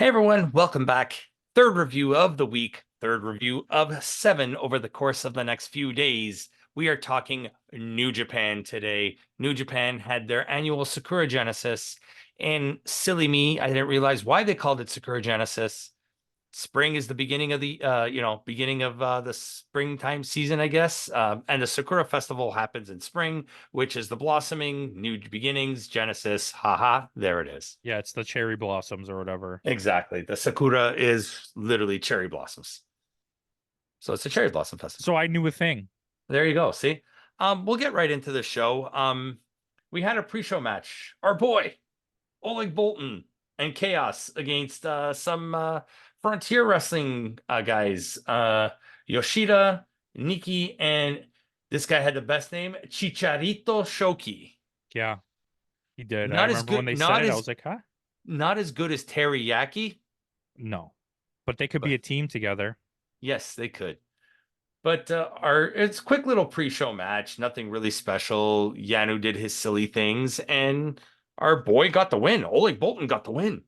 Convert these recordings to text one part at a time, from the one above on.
Everyone, welcome back. Third review of the week, third review of 7 over the course of the next few days. We are talking New Japan today. New Japan had their annual Sakura Genesis, and silly me, I didn't realize why they called it Sakura Genesis. Spring is the beginning of the the springtime season, I guess. And the Sakura Festival happens in spring, which is the blossoming, new beginnings, Genesis. Haha, there it is. Yeah, it's the cherry blossoms or whatever. Exactly. The Sakura is literally cherry blossoms. So it's a cherry blossom festival. So I knew a thing. There you go. See? We'll get right into the show. We had a pre-show match. Our boy, Oleg Boltin and Chaos against some Frontier Wrestling guys. Yoshida, Nikki, and this guy had the best name, Chicharito Shoki. Yeah, he did. Not I as remember when good, they not said it, I as was like, huh? not as good as Teriyaki. No. But they could But be a team together. yes, they could. But it's a quick little pre-show match, nothing really special. Yanu did his silly things, and our boy got the win. Oleg Boltin got the win.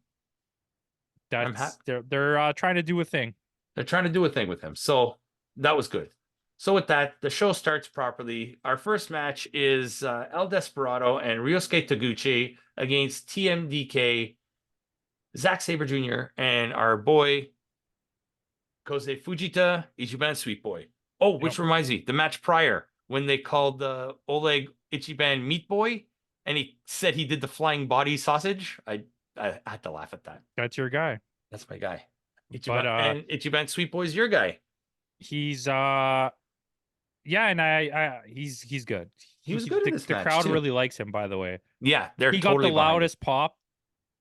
I'm happy. They're trying to do a thing. They're trying to do a thing with him, so that was good. So with that, the show starts properly. Our first match is El Desperado and Ryosuke Taguchi against TMDK, Zack Sabre Jr., and our boy Kosei Fujita, Ichiban Sweet Boy. Oh, which reminds me, the match prior when they called Oleg Ichiban Meat Boy, and he said he did the flying body sausage. I had to laugh at that. That's your guy. That's my guy. But and Ichiban Sweet Boy's your guy. He's yeah, and he's good. He was good in this the match, crowd too. really likes him, by the way. Yeah, they're he totally got the loudest pop,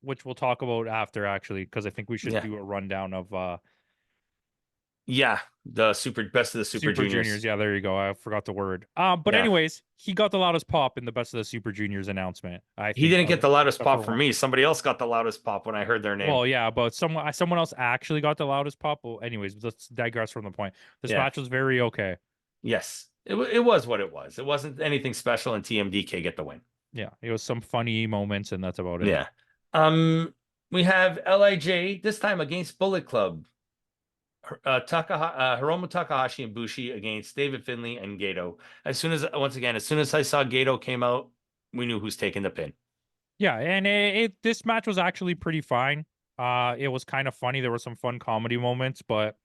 which we'll talk about after, actually, because I think we should do a rundown of yeah, the best of the Super Juniors. Yeah, there you go. I forgot the word. But anyways, he got the loudest pop in the best of the Super Juniors announcement. He didn't get the loudest pop from me. Somebody else got the loudest pop when I heard their name. Well, yeah, but someone else actually got the loudest pop. Well, anyways, let's digress from the point. This match was very okay. Yes, it was what it was. It wasn't anything special, and TMDK get the win. Yeah, it was some funny moments, and that's about it. Yeah. We have LIJ this time against Bullet Club. Hiromu Takahashi and Bushi against David Finlay and Gato. As soon as I saw Gato came out, we knew who's taking the pin. Yeah, and this match was actually pretty fine. It was kind of funny. There were some fun comedy moments, but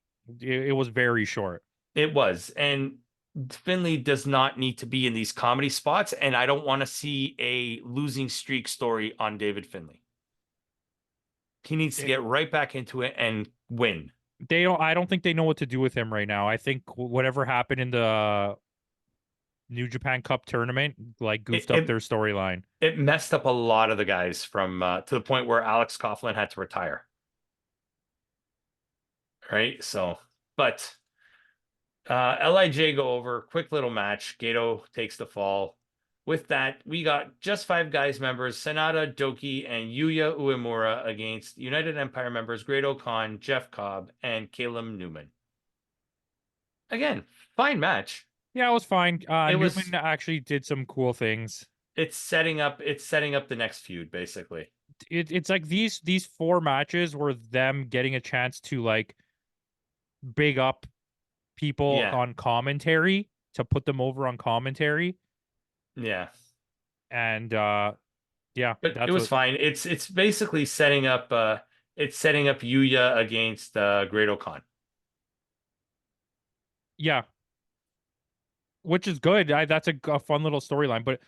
it was very short. It was, and Finlay does not need to be in these comedy spots, and I don't want to see a losing streak story on David Finlay. He needs to get right back into it and win. I don't think they know what to do with him right now. I think whatever happened in the New Japan Cup tournament goofed up their storyline. It messed up a lot of the guys from to the point where Alex Coughlin had to retire. Right? So, but LIJ go over, quick little match. Gato takes the fall. With that, we got Just Five Guys members Sanada, Doki, and Yuya Uemura against United Empire members Great-O-Khan, Jeff Cobb, and Caleb Newman. Again, fine match. Yeah, it was fine. Newman actually did some cool things. It's setting up the next feud, basically. It's like these 4 matches were them getting a chance to big up people on commentary, to put them over on commentary. Yeah. And yeah, but it was fine. It's basically setting up Yuya against Great-O-Khan. Yeah. Which is good. That's a fun little storyline, but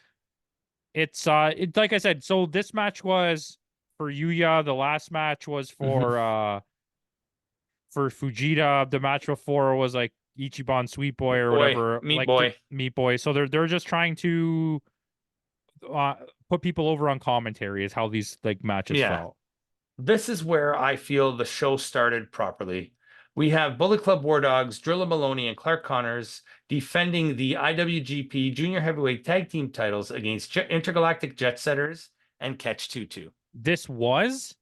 it's like I said, so this match was for Yuya, the last match was for Fujita, the match before was like Ichiban Sweet Boy or whatever, Meat Boy. So they're just trying to put people over on commentary is how these matches felt. This is where I feel the show started properly. We have Bullet Club War Dogs, Drilla Maloney, and Clark Connors defending the IWGP Junior Heavyweight Tag Team titles against Intergalactic Jet Setters and Catch 2-2. This was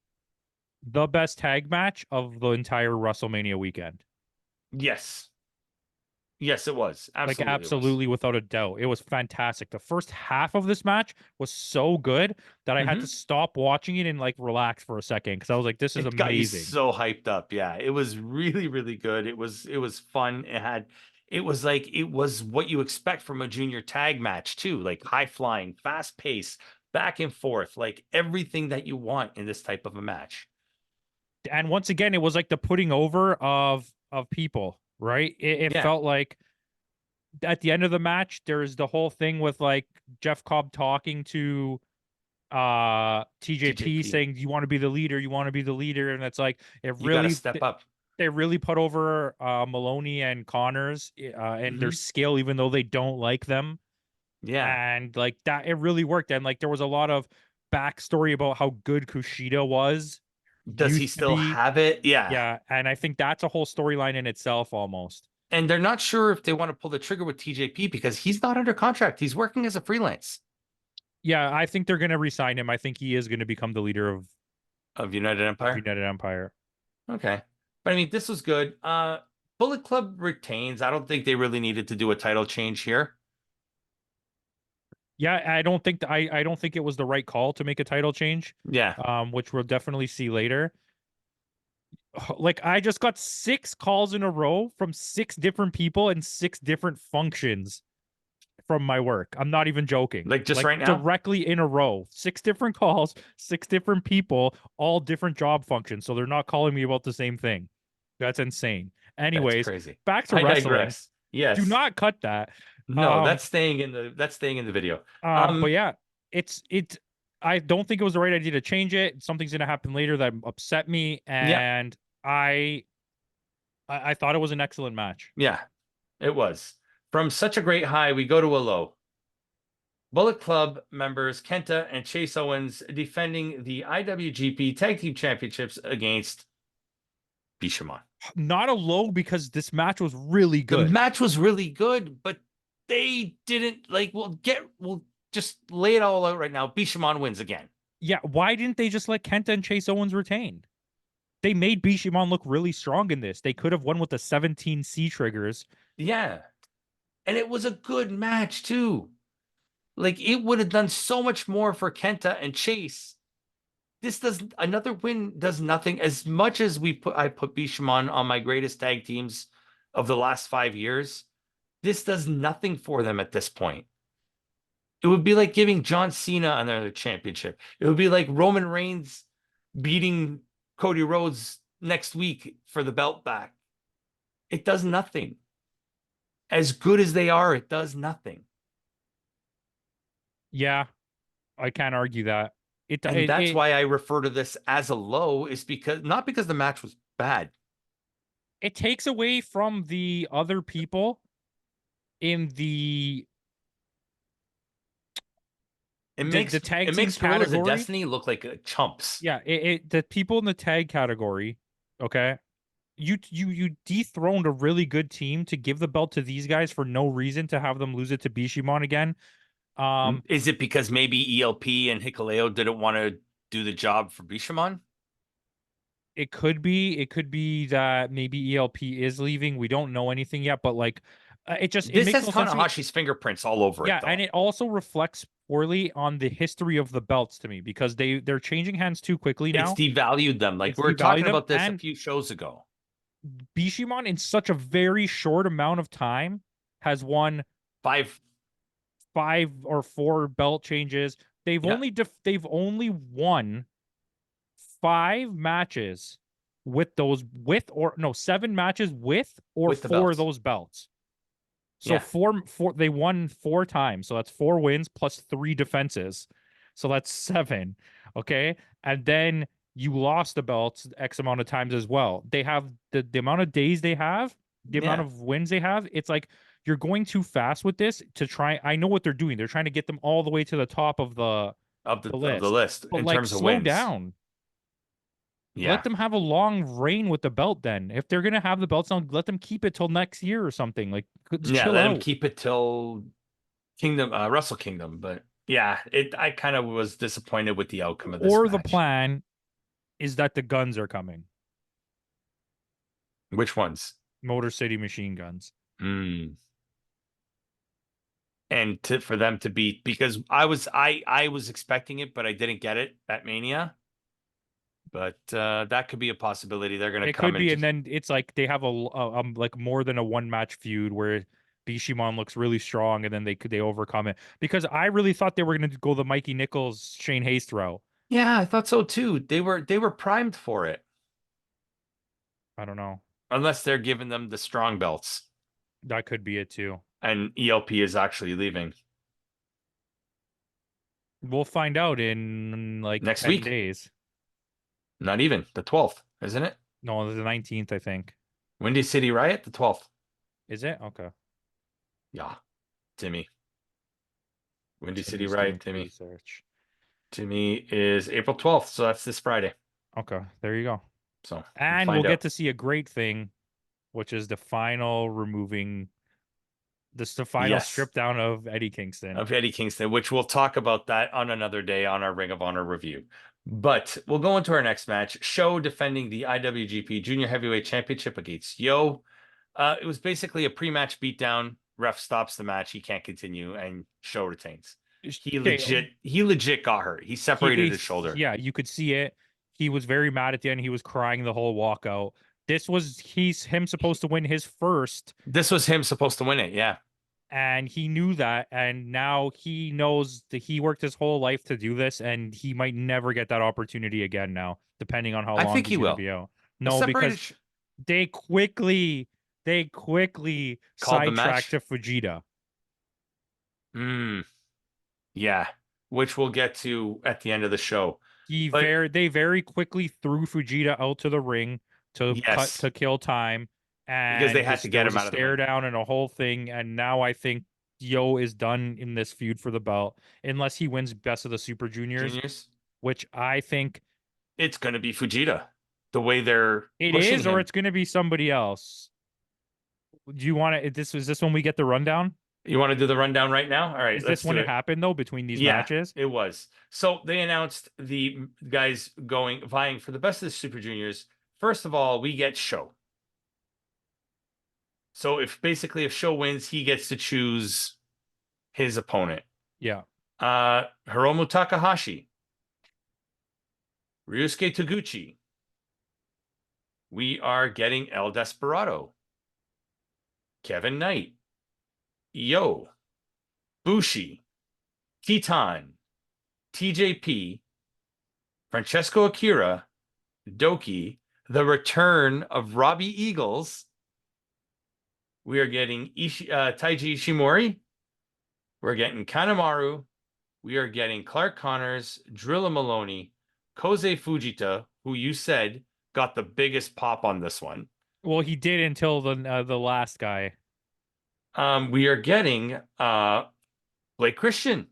the best tag match of the entire WrestleMania weekend. Yes. Yes, it was. Like Absolutely, it was. absolutely without a doubt. It was fantastic. The first half of this match was so good that I had to Hmm. stop watching it and like relax for a second because I was like, this is It got you amazing. so hyped up. Yeah, it was really, really good. It was fun. It was what you expect from a junior tag match too, like high flying, fast pace, back and forth, like everything that you want in this type of a match. And once again, it was like the putting over of people, right? It Yeah, felt like at the end of the match, there's the whole thing with like Jeff Cobb talking to TJP TJP, saying you want to be the leader, you want to be the leader, and it's like it you got to really step up. they really put over Maloney and Connors and their Hmm. skill, even though they don't like them. Yeah. And like that, it really worked. And like there was a lot of backstory about how good Kushida was, Does he used to still be. have it? Yeah. Yeah, and I think that's a whole storyline in itself almost. And they're not sure if they want to pull the trigger with TJP because he's not under contract. He's working as a freelance Yeah, I think they're gonna resign him. I think he is gonna become the leader of United of Empire. United Empire. Okay. But I mean, this was good. Bullet Club retains. I don't think they really needed to do a title change here. Yeah, I don't think it was the right call to make a title change, Yeah. which we'll definitely see later. Like I just got 6 calls in a row from 6 different people and 6 different functions from my work. I'm not even joking. Like just Like right now? directly in a row. 6 different calls, 6 different people, all different job functions. So they're not calling me about the same thing. That's insane. That's Anyways, crazy. back to I wrestling. digress. Do Yes. not cut that. No, Um, that's staying in the video. but yeah, it's I don't think it was the right idea to change it. Something's gonna happen later that upset me, Yeah, and I thought it was an excellent match. yeah, it was. From such a great high, we go to a low. Bullet Club members Kenta and Chase Owens defending the IWGP Tag Team Championships against Bishamon. Not a low because this match was really The good. match was really good, but they didn't like. We'll just lay it all out right now. Bishamon wins again. Yeah, why didn't they just let Kenta and Chase Owens retain? They made Bishamon look really strong in this. They could have won with the 17 C triggers. Yeah, and it was a good match too. Like it would have done so much more for Kenta and Chase. This does another win does nothing. As much as I put Bishamon on my greatest tag teams of the last 5 years. This does nothing for them at this point. It would be like giving John Cena another championship. It would be like Roman Reigns beating Cody Rhodes next week for the belt back. It does nothing. As good as they are, it does nothing. Yeah, I can't argue that. It And it, that's it why I refer to this as a low, is because not because the match was bad. it takes away from the other people in It the makes tag it team makes Gorillas of category. Destiny look like chumps. Yeah, the people in the tag category, okay? You dethroned a really good team to give the belt to these guys for no reason to have them lose it to Bishimon again. Is it because maybe ELP and Hikuleo didn't want to do the job for Bishamon? It could be that maybe ELP is leaving. We don't know anything yet, but like it This makes has no sense to me. Tanahashi's fingerprints all over it, Yeah, and though. it also reflects poorly on the history of the belts to me because they're changing hands too quickly It's now. devalued them. Like It's we were devalued talking them, about this a and few shows ago. Bishimon in such a very short amount of time has won Five, 5 or 4 belt changes. yeah, They've only won 5 matches with those with or no 7 matches with or with the for belts. those belts. So Yeah, four they won 4 times. So that's 4 wins plus 3 defenses. So that's 7. Okay. And then you lost the belts X amount of times as well. They have the amount of days they have, the amount yeah, of wins they have. It's like you're going too fast with this to try. I know what they're doing. They're trying to get them all the way to the top of of the list. list But in like terms of slow wins. down. Let Yeah, them have a long reign with the belt then. If they're gonna have the belts on, let them keep it till next year or something. Like just yeah. chill Let him out. keep it till Wrestle Kingdom. But yeah, I kind of was disappointed with the outcome of this Or the match. plan is that the guns are coming. Which ones? Motor City Machine Guns. Mm. And for them to beat, because I was expecting it, but I didn't get it at Mania. But that could be a possibility. They're going to It come could and be, and just then it's like they have like more than a one match feud where Bishamon looks really strong, and then they overcome it. Because I really thought they were going to go the Mikey Nichols Shane Haste route. yeah, I thought so too. They were primed for it, I don't know. unless they're giving them the strong belts, That could be it too. and ELP is actually leaving We'll find out in like next 10 week. days. Not even the 12th, isn't it? No, the 19th, I think. Windy City Riot, the 12th. Is it? Okay. Yeah, Timmy. Windy City Timmy's Riot, doing Timmy. research. Timmy is April 12th, so that's this Friday. Okay, there you go. So we'll And we'll find get out. to see a great thing, which is the final removing the final Yes, strip down of Eddie Kingston. of Eddie Kingston, which we'll talk about that on another day on our Ring of Honor review. But we'll go into our next match. Show defending the IWGP Junior Heavyweight Championship against Yo. It was basically a pre-match beatdown. Ref stops the match. He can't continue, and Show retains. Okay, He legit got hurt. He separated his shoulder. yeah, you could see it. He was very mad at the end. He was crying the whole walkout. This was him supposed to win his first, This was him supposed to win it. Yeah, and he knew that, and now he knows that he worked his whole life to do this, and he might never get that opportunity again now, depending on how I long think he he's going to will. be out. A No, separated because they quickly called the sidetracked match. to Fujita. Hmm. Yeah, which we'll get to at the end of the show. But They very quickly threw Fujita out to the ring to cut yes, to kill time, because they and had to there get was him a out of the stare ring. down and a whole thing. And now I think Yo is done in this feud for the belt, unless he wins Best of the Super Juniors, Juniors, which I think it's going to be Fujita. The way they're it pushing is, or him. it's going to be somebody else. Do you want to? Is this when we get the rundown? You want to do the rundown right now? All right, Is this let's when do it it. happened though between these Yeah, matches? it was. So they announced the guys vying for the best of the Super Juniors. First of all, we get Show. So if Show wins, he gets to choose his opponent. Yeah, Hiromu Takahashi, Ryusuke Taguchi. We are getting El Desperado, Kevin Knight, Yo, Bushi, Titan, TJP, Francesco Akira, Doki, the return of Robbie Eagles. We are getting Taiji Ishimori. We're getting Kanemaru. We are getting Clark Connors, Drilla Maloney, Koze Fujita, who you said got the biggest pop on this one. well, he did until the last guy. We are getting Blake Christian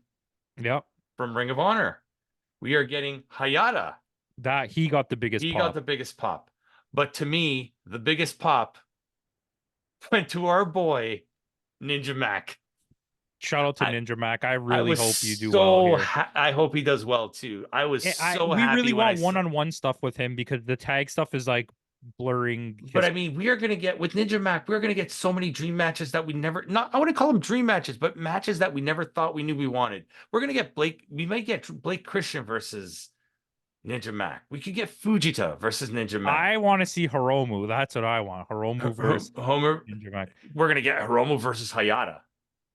Yep, from Ring of Honor. We are getting Hayata. that he got the biggest He got pop. the biggest pop. But to me, the biggest pop went to our boy, Ninja Mac. Shout out to I, Ninja Mac. I I really was hope you do well so here. I hope he does well too. I was so We really happy when I want saw. one-on-one stuff with him because the tag stuff is like blurring But his. I mean, we are going to get with Ninja Mac, we're going to get so many dream matches that we never, not, I wouldn't call them dream matches, but matches that we never thought we knew we wanted. We're going to get we might get Blake Christian versus Ninja Mac. We could get Fujita versus Ninja Mac. I want to see Hiromu. That's what I want. Hiromu versus Homer, Ninja Mac. we're going to get Hiromu versus Hayata.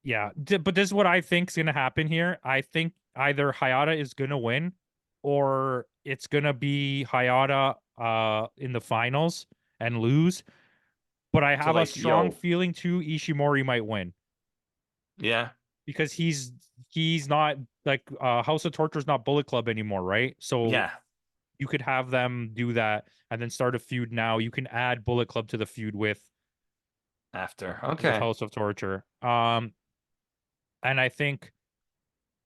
Yeah, but this is what I think's gonna happen here. I think either Hayata is gonna win, or it's gonna be Hayata in the finals and lose. But I So have a like, strong yo, feeling too Ishimori might win yeah, because he's not like House of Torture is not Bullet Club anymore, right? So yeah, you could have them do that and then start a feud now. You can add Bullet Club to the feud after. with Okay. House of Torture. And I think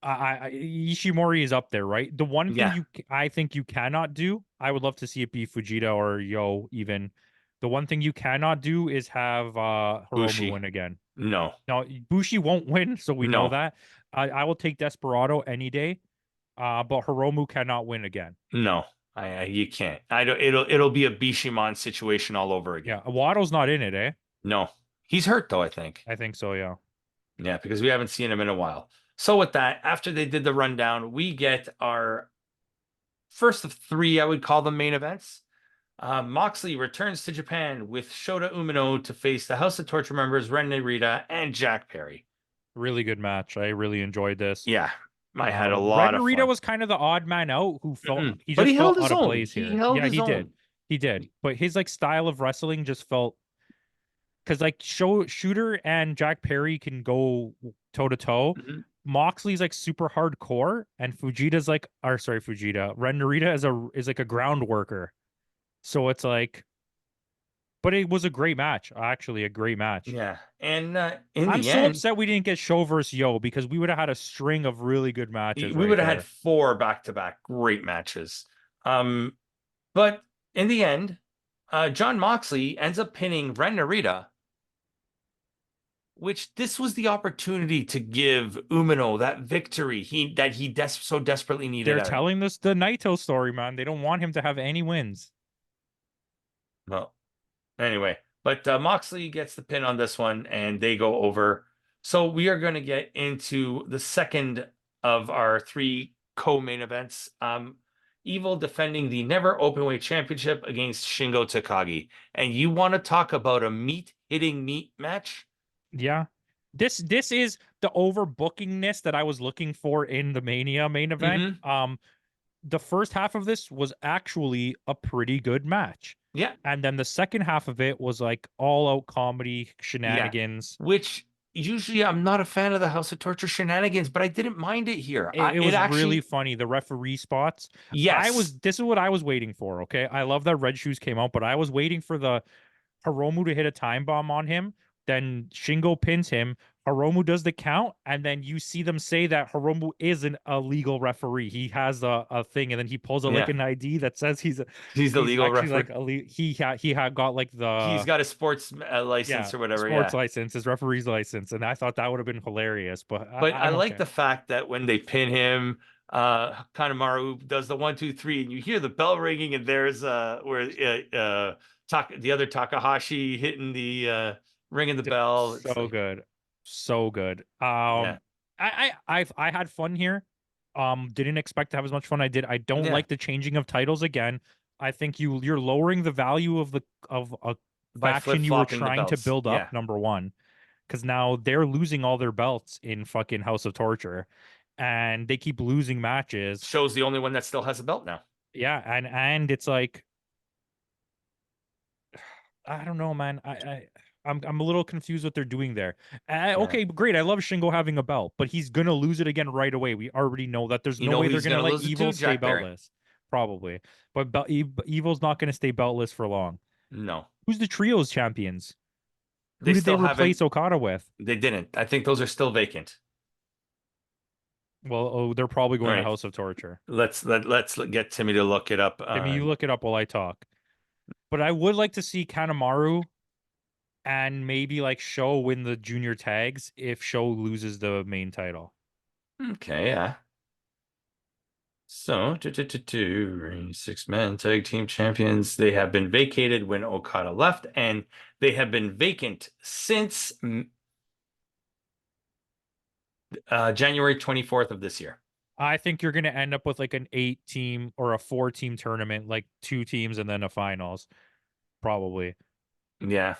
Ishimori is up there, right? The one thing Yeah, I think you cannot do, I would love to see it be Fujita or Yo even. The one thing you cannot do is have Hiromu Bushi. win again. No, Now Bushi won't win, so we know no, that. I will take Desperado any day. But Hiromu cannot win again. no. You can't. I don't. It'll be a Bishamon situation all over again. Yeah, Waddle's not in it, eh? No. He's hurt though, I think. I think so, yeah. Yeah, because we haven't seen him in a while. So with that, after they did the rundown, we get our first of three, I would call them main events. Moxley returns to Japan with Shota Umino to face the House of Torture members Ren Narita and Jack Perry. Really good match. I really enjoyed this. Yeah, I had a Red lot of Narita fun. was kind of the odd man out who felt he But he just felt held his out of own. place He here. held Yeah, his he did. own. He did. But his like style of wrestling just felt because like Shooter and Jack Perry can go toe to toe. Mhm. Moxley's like super hardcore, and Fujita's like, or sorry, Fujita. Ren Narita is like a ground worker. So it's like, but it was a great match. Actually, a great match. Yeah, and in I'm the so end, upset we didn't get Show versus Yo because we would have had a string of really good matches we right would have had there. four back-to-back great matches. But in the end, John Moxley ends up pinning Ren Narita, which this was the opportunity to give Umino that victory he so desperately needed They're out. telling this the Naito story, man. They don't want him to have any wins. Well, anyway, but Moxley gets the pin on this one, and they go over. So we are going to get into the second of our three co-main events. Evil defending the Never Openweight Championship against Shingo Takagi. And you want to talk about a meat-hitting meat match? Yeah. This is the overbookingness that I was looking for in the Mania main event. Mm-hmm. The first half of this was actually a pretty good match. Yeah. And then the second half of it was like all out comedy Yeah. shenanigans. Which usually I'm not a fan of the House of Torture shenanigans, but I didn't mind it here. It It was really actually, funny. The referee spots. yes. This is what I was waiting for. Okay. I love that Red Shoes came out, but I was waiting for the Hiromu to hit a time bomb on him. Then Shingo pins him. Hiromu does the count, and then you see them say that Hiromu is an illegal referee. He has a thing, and then he pulls out like Yeah. an ID that says He's the he's legal actually referee. like he had got like He's the got a sports yeah license or whatever. sports Yeah. license, his referee's license, and I thought that would have been hilarious, but But I I'm like okay. the fact that when they pin him, Kanemaru does the 1, 2, 3, and you hear the bell ringing, and there's the other Takahashi hitting the ringing the bell. It's So like, good, so good. yeah, I had fun here. Didn't expect to have as much fun I did. I don't yeah, like the changing of titles again. I think you're lowering the value of the of a by faction you were flip-flopping the trying to belts. build up, Yeah, number one, because now they're losing all their belts in fucking House of Torture, and they keep losing matches. Show's the only one that still has a belt now. Yeah, and it's like I don't know, man. I'm a little confused what they're doing there. Yeah, Okay, great. I love Shingo having a belt, but he's gonna lose it again right away. We already know that. There's you no know way who they're he's gonna gonna let lose it to? Evil stay Jack Perry. beltless, probably. But Evil's not gonna stay beltless for long. No, Who's the trios champions? Who they did they still haven't. replace Okada with? They didn't. I think those are still vacant. Well, oh, they're probably All going to right, House of Torture. let's get Timmy to look it up. I mean, you look it up while I talk. But I would like to see Kanemaru and maybe like Sho win the junior tags if Sho loses the main title. Okay, yeah. So, six-man tag team champions. They have been vacated when Okada left, and they have been vacant since January 24th of this year. I think you're going to end up with like an 8-team or a 4-team tournament, like 2 teams and then a finals, probably. Yeah.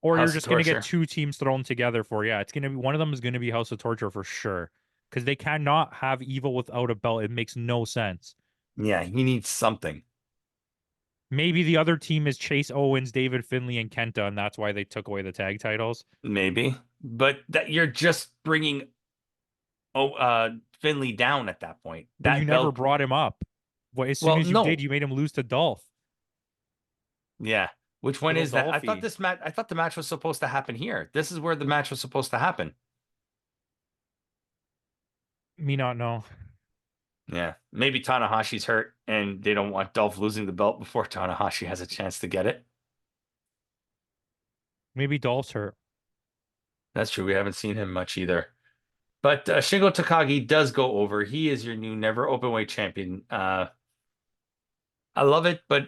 Or you're House of just going to get Torture. 2 teams thrown together for, yeah, it's going to be one of them is going to be House of Torture for sure. Because they cannot have Evil without a belt. It makes no sense. Yeah, he needs something. Maybe the other team is Chase Owens, David Finley, and Kenta, and that's why they took away the tag titles. Maybe. But that you're just bringing Finley down at that point. But you That never belt. brought him up. Well, as soon Well, as you did, no. you made him lose to Dolph. Yeah. Which one Little is that? Dolphy. I thought the match was supposed to happen here. This is where the match was supposed to happen. Me not know. Yeah, maybe Tanahashi's hurt and they don't want Dolph losing the belt before Tanahashi has a chance to get it. Maybe Dolph's hurt. That's true. We haven't seen him much either. But Shingo Takagi does go over. He is your new never openweight champion. I love it, but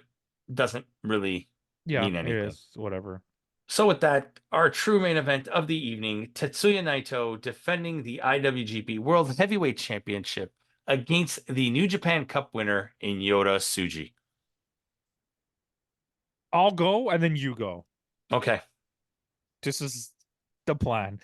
doesn't really Yeah, mean it anything. is. Whatever. So with that, our true main event of the evening, Tetsuya Naito defending the IWGP World Heavyweight Championship against the New Japan Cup winner in Yota Tsuji. I'll go and then you go. Okay. This is the plan.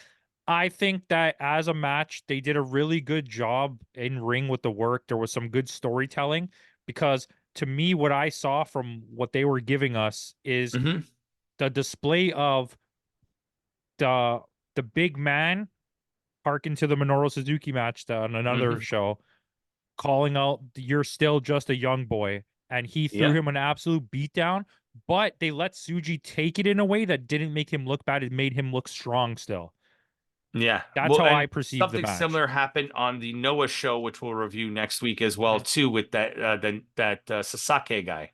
I think that as a match, they did a really good job in ring with the work. There was some good storytelling because to me, what I saw from what they were giving us is Hmm. the display of the the big man, harken to the Minoru Suzuki match on another Hmm. show, calling out, "You're still just a young boy," and he threw Yeah. him an absolute beatdown. But they let Suji take it in a way that didn't make him look bad. It made him look strong still. Yeah. That's Well, how I and perceived the something match. similar happened on the Noah show, which we'll review next week as well, Mhm. too, with that Sasake guy.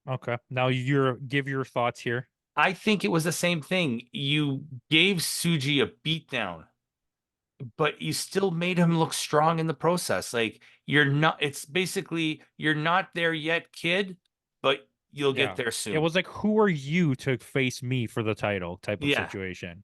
Okay. Now you're give your thoughts here. I think it was the same thing. You gave Suji a beatdown, but you still made him look strong in the process. Like you're not, it's basically you're not there yet, kid, but you'll get Yeah. there It soon. was like, who are you to face me for the title type of Yeah, situation?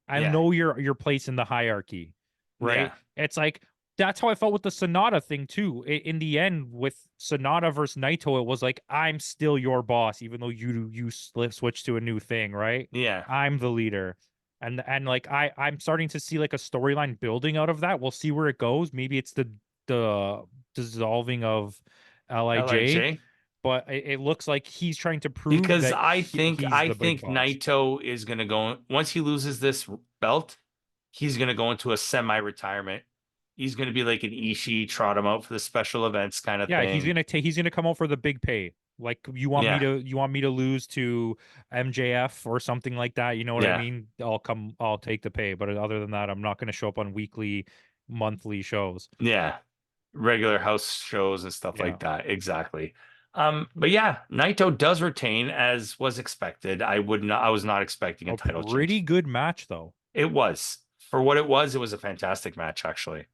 I yeah, know your place in the hierarchy, right? yeah, It's like that's how I felt with the Sonata thing too. In the end, with Sonata versus Naito, it was like I'm still your boss, even though you switch to a new thing, right? yeah. I'm the leader, and like I'm starting to see like a storyline building out of that. We'll see where it goes. Maybe it's the dissolving of Lij, LIJ. but it looks like he's trying to prove Because that I think he's I the big think boss. Naito is gonna go once he loses this belt, he's gonna go into a semi-retirement. He's gonna be like an Ishii, trot him out for the special events kind of Yeah, thing. he's gonna come out for the big pay. Like Yeah, you want me to lose to MJF or something like that. You know what I yeah, mean? I'll take the pay. But other than that, I'm not gonna show up on weekly, monthly shows. yeah. Regular house shows and stuff Yeah. like that. Exactly. But yeah, Naito does retain as was expected. I was not expecting a A title pretty change. good match though. It was. For what it was a fantastic match, actually.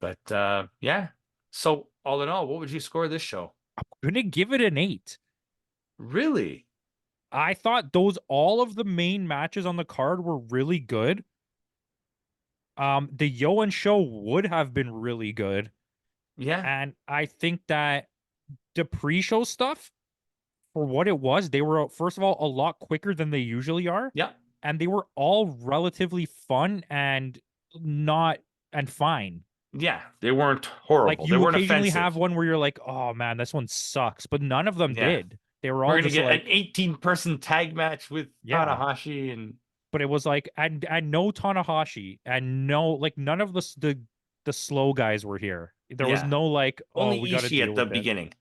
But yeah. So all in all, what would you score this show? I'm gonna give it an 8. Really? I thought those all of the main matches on the card were really good. The Yoan show would have been really good. Yeah. And I think that the pre-show stuff, for what it was, they were first of all a lot quicker than they usually are, Yeah. and they were all relatively fun and not and fine. Yeah. They weren't Like horrible. They you weren't occasionally have offensive. one where you're like, "Oh man, this one sucks," but none of them Yeah. did. They were We're all gonna just get an like, 18-person tag match with yeah. Tanahashi and But it was like, and no Tanahashi, and no like none of the slow guys were here. There was yeah. no like, oh, Only we got to Ishii deal at the with it. beginning.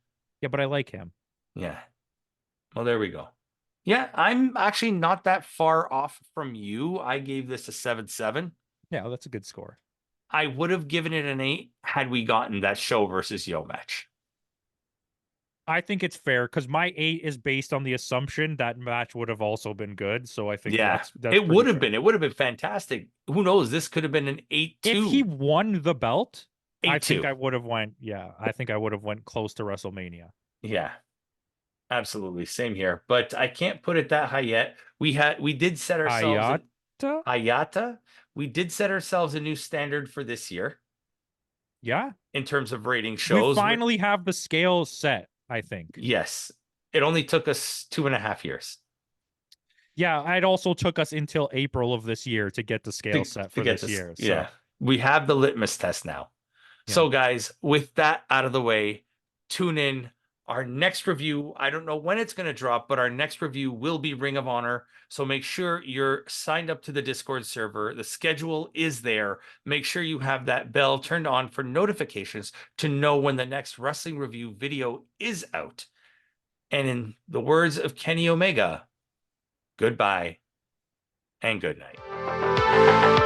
Yeah, but I like him. Yeah. Well, there we go. Yeah, I'm actually not that far off from you. I gave this a 7-7. Yeah, that's a good score. I would have given it an 8 had we gotten that show versus Yo match. I think it's fair because my 8 is based on the assumption that match would have also been good. So I think Yeah, that's it pretty would have fair. been. It would have been fantastic. Who knows? This could have been an If he 8-2. won the belt, I think 8-2. I would have went. Yeah, I think I would have went close to WrestleMania. Yeah, absolutely. Same here. But I can't put it that high yet. We did set ourselves an Hayata, Hayata. We did set ourselves a new standard for this year yeah, in terms of rating we shows. finally have the scale set. I think. Yes, it only took us 2.5 years. Yeah, it also took us until April of this year to get the scale to, set to for get this this. year. Yeah. So We have the litmus test now. yeah, So, guys, with that out of the way, tune in. Our next review, I don't know when it's going to drop, but our next review will be Ring of Honor. So make sure you're signed up to the Discord server. The schedule is there. Make sure you have that bell turned on for notifications to know when the next wrestling review video is out. And in the words of Kenny Omega, goodbye and good night.